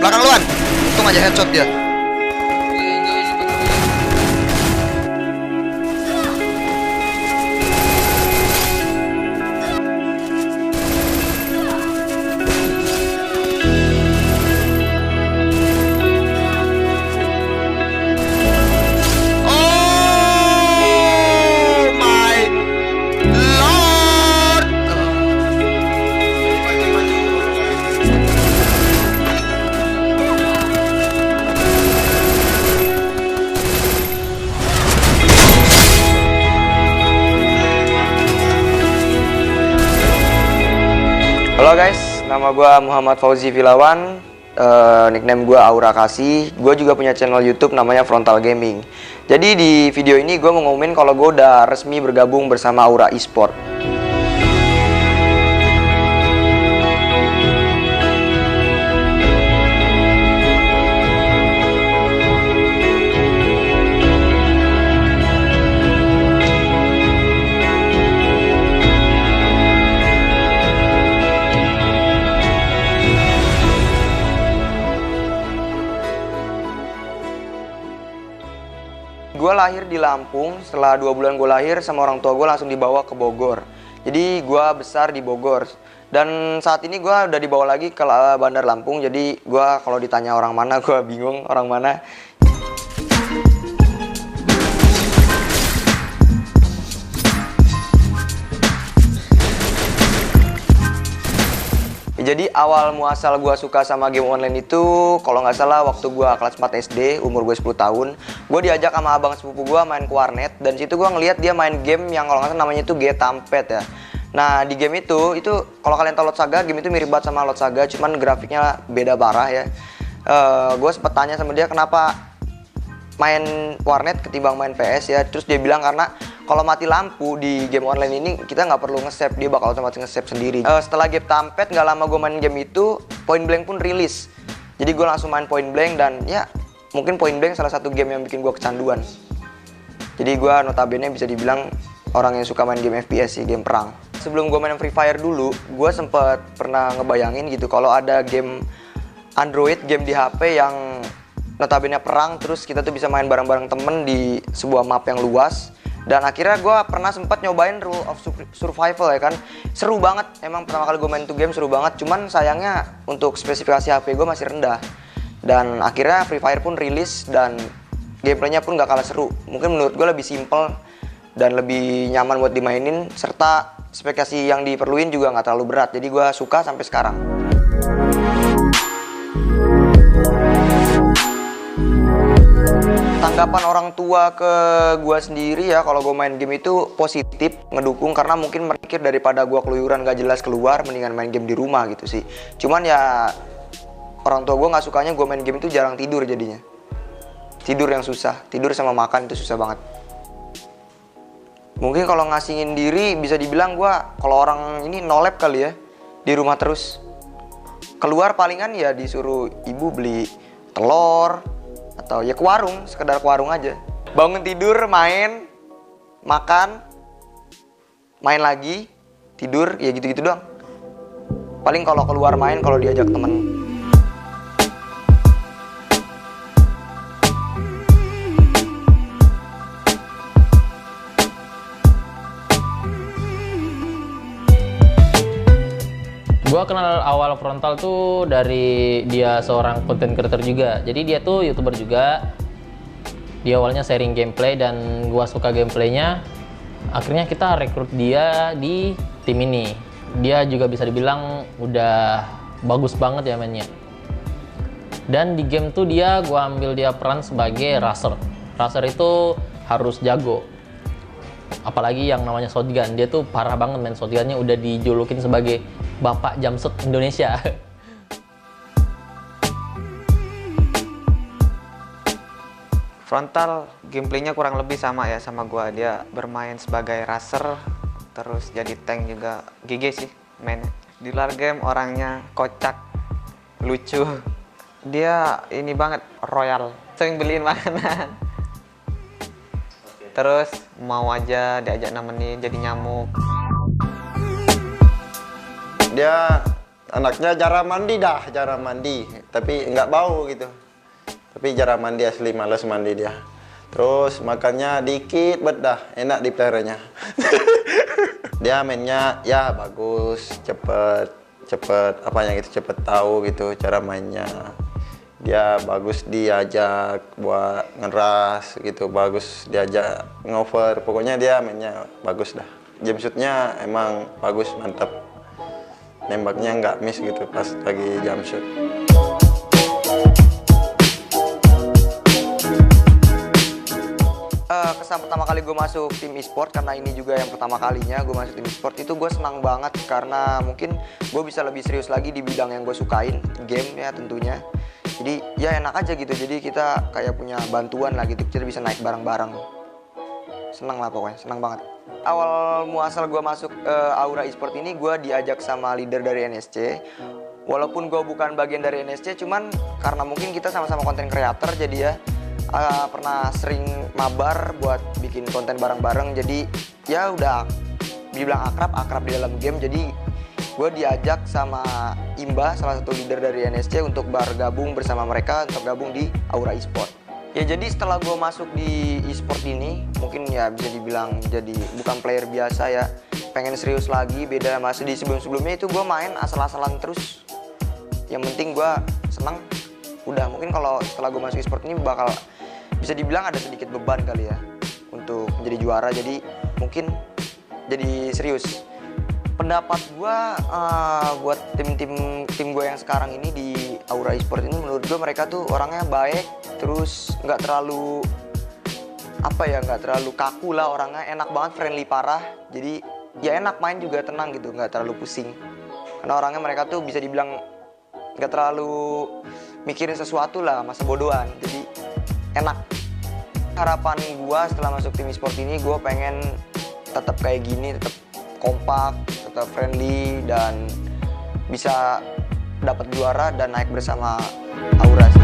Belakang luan. Untung aja headshot dia. Halo guys, nama gue Muhammad Fauzi Vilawan, nickname gue Aura Kasih. Gue juga punya channel YouTube namanya Frontal Gaming. Jadi di video ini gue mau ngumumin kalau gue udah resmi bergabung bersama Aura Esport. Gue lahir di Lampung, setelah 2 bulan gue lahir sama orang tua gue langsung dibawa ke Bogor. Jadi gue besar di Bogor. Dan saat ini gue udah dibawa lagi ke Bandar Lampung. Jadi gue kalau ditanya orang mana, gue bingung orang mana. Jadi awal muasal gue suka sama game online itu, kalau nggak salah waktu gue kelas 4 SD, umur gue 10 tahun, gue diajak sama abang sepupu gue main ke warnet, dan situ gue ngeliat dia main game yang kalau nggak salah namanya itu Getampet ya. Nah di game itu kalau kalian tahu Lot Saga, game itu mirip banget sama Lot Saga, cuman grafiknya beda parah ya. Gue sempet tanya sama dia kenapa main warnet ketimbang main PS ya, terus dia bilang karena kalau mati lampu di game online ini kita nggak perlu nge-save, dia bakal otomatis nge-save sendiri. Setelah Getampet nggak lama gue main game itu, Point Blank pun rilis. Jadi gue langsung main Point Blank dan ya mungkin Point Blank salah satu game yang bikin gue kecanduan. Jadi gue notabene bisa dibilang orang yang suka main game FPS sih, game perang. Sebelum gue main Free Fire dulu, gue sempet pernah ngebayangin gitu kalau ada game Android, game di HP yang notabene perang, terus kita tuh bisa main bareng-bareng temen di sebuah map yang luas. Dan akhirnya gue pernah sempat nyobain Rule of Survival ya kan. Seru banget, emang pertama kali gue main tuh game seru banget. Cuman sayangnya untuk spesifikasi HP gue masih rendah. Dan akhirnya Free Fire pun rilis dan gameplaynya pun gak kalah seru. Mungkin menurut gue lebih simple dan lebih nyaman buat dimainin. Serta spesifikasi yang diperluin juga gak terlalu berat. Jadi gue suka sampai sekarang. Tanggapan orang tua ke gue sendiri ya kalau gue main game itu positif, ngedukung, karena mungkin mikir daripada gue keluyuran gak jelas keluar mendingan main game di rumah gitu sih. Cuman ya orang tua gue gak sukanya gue main game itu jarang tidur jadinya. Tidur yang susah, tidur sama makan itu susah banget. Mungkin kalau ngasingin diri bisa dibilang gue kalau orang ini nolep kali ya, di rumah terus. Keluar palingan ya disuruh ibu beli telur atau ya ke warung, sekedar ke warung aja. Bangun tidur, main, makan, main lagi, tidur, ya gitu-gitu doang. Paling kalau keluar main kalau diajak temen. Gua kenal awal Frontal tuh dari dia seorang content creator juga. Jadi dia tuh YouTuber juga. Dia awalnya sharing gameplay dan gua suka gameplaynya. Akhirnya kita rekrut dia di tim ini. Dia juga bisa dibilang udah bagus banget ya mainnya. Dan di game tuh gua ambil dia peran sebagai racer. Racer itu harus jago. Apalagi yang namanya shotgun, dia tuh parah banget main shotgunnya, udah dijulukin sebagai Bapak Jamshot Indonesia. Frontal gameplaynya kurang lebih sama ya sama gua. Dia bermain sebagai racer, terus jadi tank juga. GG sih mainnya. Di luar game orangnya kocak, lucu. Dia ini banget, royal, sering beliin makanan. Terus mau aja diajak nemenin jadi nyamuk. Dia Anaknya jarang mandi, tapi nggak bau gitu. Tapi jarang mandi asli, males mandi dia. Terus makannya dikit bet dah, enak dipeliharanya. Dia mainnya ya bagus, cepet apanya gitu, cepet tahu gitu cara mainnya. Dia bagus diajak buat ngeras gitu, bagus diajak ngover. Pokoknya dia mainnya bagus dah. Jump shootnya emang bagus, mantap. Nembaknya nggak miss gitu pas lagi jump shoot. Kesan pertama kali gue masuk tim e-sport, karena ini juga yang pertama kalinya gue masuk tim e-sport, itu gue senang banget karena mungkin gue bisa lebih serius lagi di bidang yang gue sukain, game ya tentunya. Jadi ya enak aja gitu, jadi kita kayak punya bantuan lah gitu, kita bisa naik bareng-bareng. Senang lah pokoknya, senang banget. Awal muasal gue masuk Aura e-sport ini, gue diajak sama leader dari NSC. Walaupun gue bukan bagian dari NSC, cuman karena mungkin kita sama-sama konten creator, jadi ya pernah sering mabar buat bikin konten bareng-bareng. Jadi ya udah dibilang akrab di dalam game. Jadi gue diajak sama Imba, salah satu leader dari NSC, untuk bergabung bersama mereka untuk gabung di Aura e-sport. Ya jadi setelah gue masuk di e-sport ini, mungkin ya bisa dibilang jadi bukan player biasa ya, pengen serius lagi, beda masih di sebelum-sebelumnya itu gue main asal-asalan terus. Yang penting gue senang. Udah, mungkin kalau setelah gue masuk e-sport ini bakal bisa dibilang ada sedikit beban kali ya untuk menjadi juara, jadi mungkin jadi serius. Pendapat gue buat tim gue yang sekarang ini di Aura e-sport ini, menurut gue mereka tuh orangnya baik, terus nggak terlalu nggak terlalu kaku lah orangnya, enak banget, friendly parah. Jadi ya enak main juga, tenang gitu, nggak terlalu pusing. Karena orangnya mereka tuh bisa dibilang nggak terlalu mikirin sesuatu lah, masa bodohan. Jadi enak. Harapan gue setelah masuk tim e-sport ini, gue pengen tetap kayak gini, tetap kompak, tetap friendly, dan bisa dapat juara dan naik bersama Aura sih.